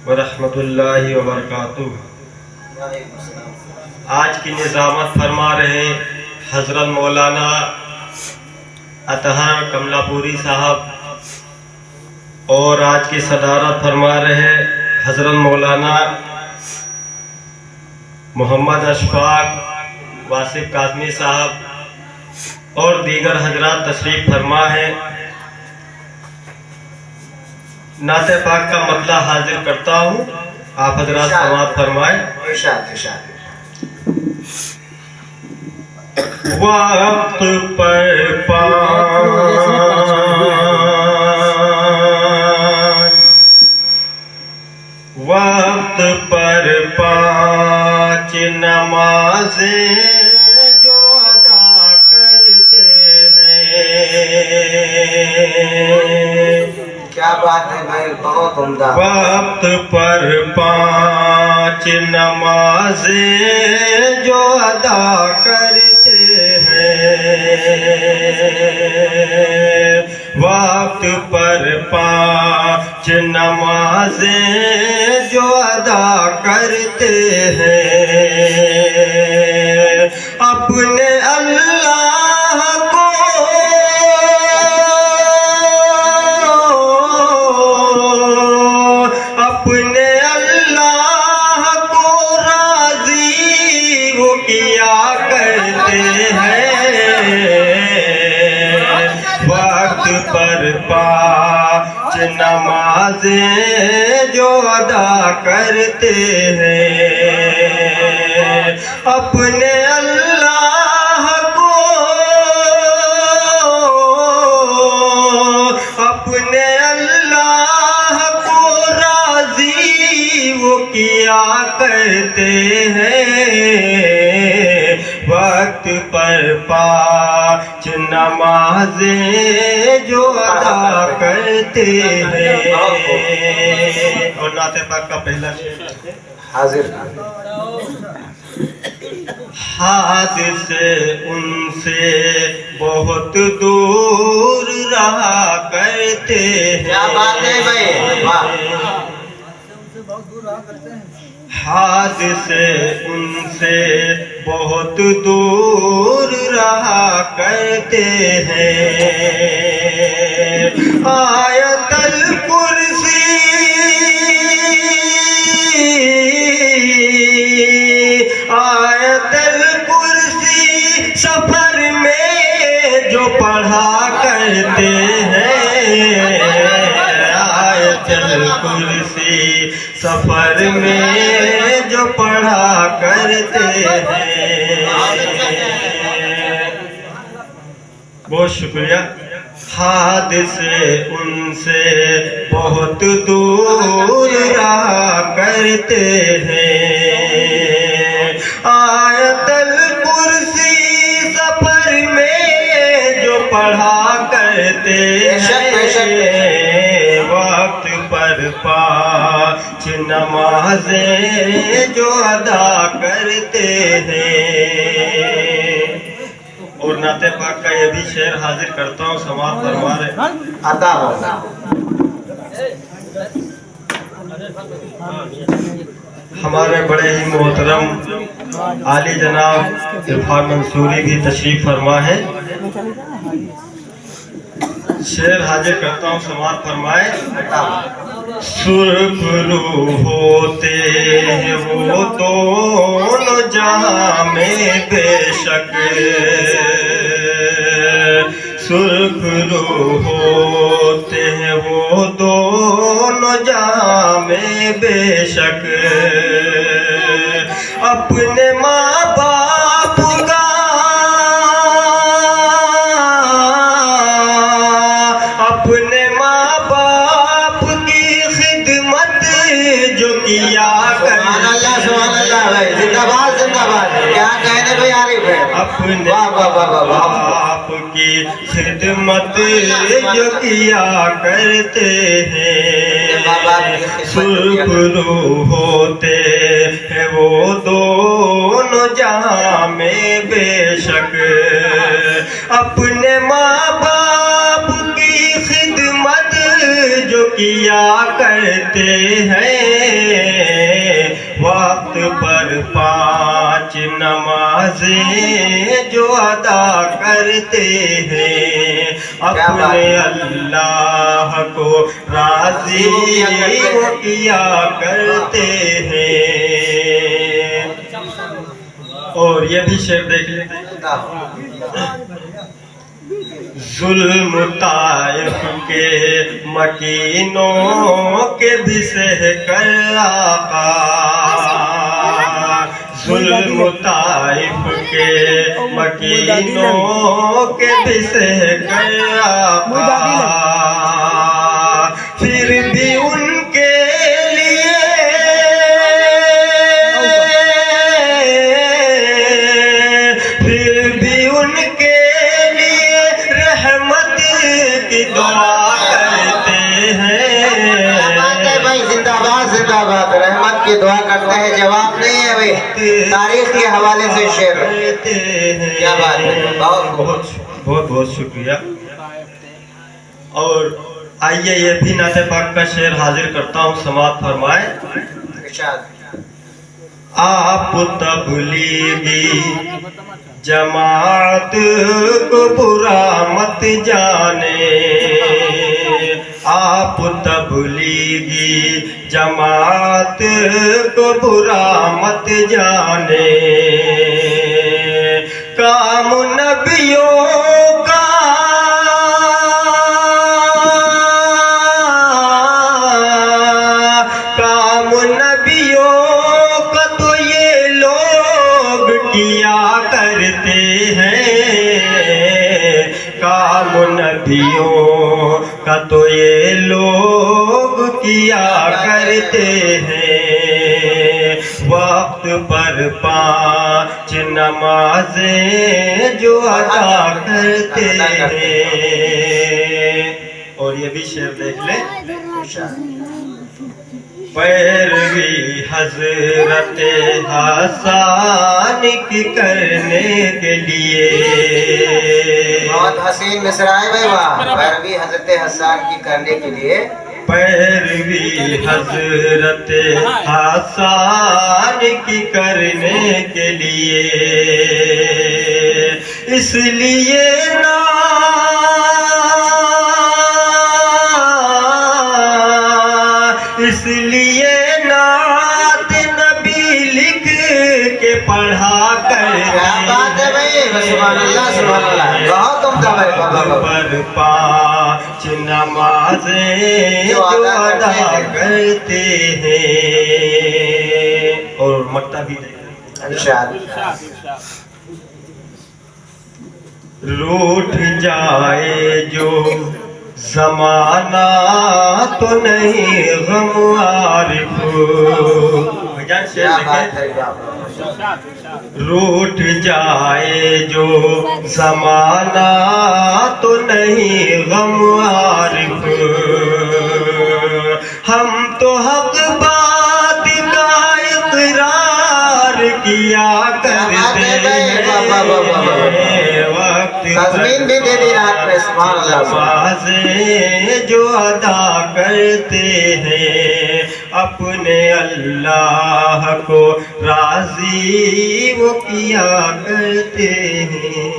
व रहमतुल्लाहि व बरकातुहू। आज की निज़ामत फरमा रहे हज़रत मौलाना अतहर कमलापुरी साहब और आज की सदारत फरमा रहे हज़रत मौलाना मोहम्मद अशफाक वासिफ काज़मी साहब और दीगर हजरात तशरीफ़ फरमा है। नाते पाक का मतला हाजिर करता हूँ, आप हजरात समाअत फरमाएं। वक्त पर वक्त पर पाँच नमाजें जो अदा करते हैं। क्या बात है भाई, बहुत उम्दा। वक्त पर पाँच नमाजें जो अदा करते हैं। वक्त पर पाँच नमाजें जो अदा करते हैं। अपने अल्लाह को अपने अल्लाह को राजी वो किया करते हैं। वक्त पर पाँच नमाजें जो अदा करते हैं। अपने अल्लाह को अपने अल्लाह को राजी वो किया करते हैं। वक्त पर पाँच नमाजें जो अदा करते हैं। और नाते पाक का पहला शेर हाजिर। हाथ से उनसे बहुत दूर रहा करते हैं। क्या बात है भाई, वाह। हाथ से उनसे बहुत दूर रहा करते हैं। आयतल कुर्सी आयतल कुर्सी सफर में जो पढ़ा करते हैं। आयतल कुर्सी सफर में जो पढ़ा करते हैं। बहुत शुक्रिया। हाथ से उनसे बहुत दूर रहा करते हैं। आयतल कुर्सी सफर में जो पढ़ा करते हैं। वक्त पर पाँच नमाजें जो अदा करते हैं। और नाते पाक का ये भी शेर हाजिर करता हूँ, समाअत फरमा रहे अदा होगा। हमारे बड़े ही मोहतरम आली जनाब इरफान मंसूरी भी तशरीफ फरमा है। शेर हाजिर करता हूँ, समाअत फरमाए। सुर्ख रूह होते हैं वो दोनों जहां में बेशक। सुर्ख रूह होते हैं वो दोनों जहां में बेशक। अपने माँ बाप का अपने माँ बाप की खिदमत जो किया जिंदाबाद जिंदाबाद। क्या कहने भाई आरिफ है। अपने बाप की खिदमत जो किया करते हैं। सुर्ख रूह होते हैं वो दोनों जहां में बेशक। अपने माँ बाप की खिदमत जो किया करते करते हैं, वक्त पर 5 नमाजें जो अदा करते हैं, अपने अल्लाह को राजी वो किया करते हैं। और ये भी शेर देख लेते हैं। जुल्म ताइफ के मकीनों के भी सह कर आका, जुल्म ताइफ के मकीनों के भी सह कर आका, फिर भी उनके दुआ करते हैं। भाई जिंदाबाद जिंदाबाद, रहमत की दुआ करते हैं। जवाब नहीं है भाई, तारीख के हवाले से शेर। क्या बात है, बहुत बहुत बहुत बहुत शुक्रिया। और आइए ये भी नाते पाक का शेर हाजिर करता हूँ, समाअत फरमाए। आप तबलीगी जमात को बुरा मत जाने, आप तबलीगी जमात को बुरा मत जाने, काम नबियों का काम नबियों का तो ये लोग किया करते हैं, काम नबियों का तो ये लोग किया करते हैं, वक्त पर 5 नमाजें जो अदा करते हैं। और ये भी शेर देख ले। पैरवी हजरत हसन की करने के लिए, बहुत हसीन मिसरा है भाई, वाह। पैरवी हजरत हसन की करने के लिए, पैरवी हजरत हसन की करने के लिए, इसलिए ना इसलिए नात नबी लिख के पढ़ा कर। क्या बात है भाई, सुभान अल्लाह सुभान अल्लाह, बहुत उम्दा भाई। पर 5 नमाजें जो अदा करते हैं। और मक्ता भी रूठ जाए जो जमाना तो नहीं गम आरिफ, रूठ जाए जो जमाना तो नहीं गम आरिफ, हम तो हक बात का इकरार किया करते हैं, तज़मीन भी दे दी रात में। सुभान अल्लाह। नमाज़ें जो अदा करते हैं, अपने अल्लाह को राजी वो किया करते हैं।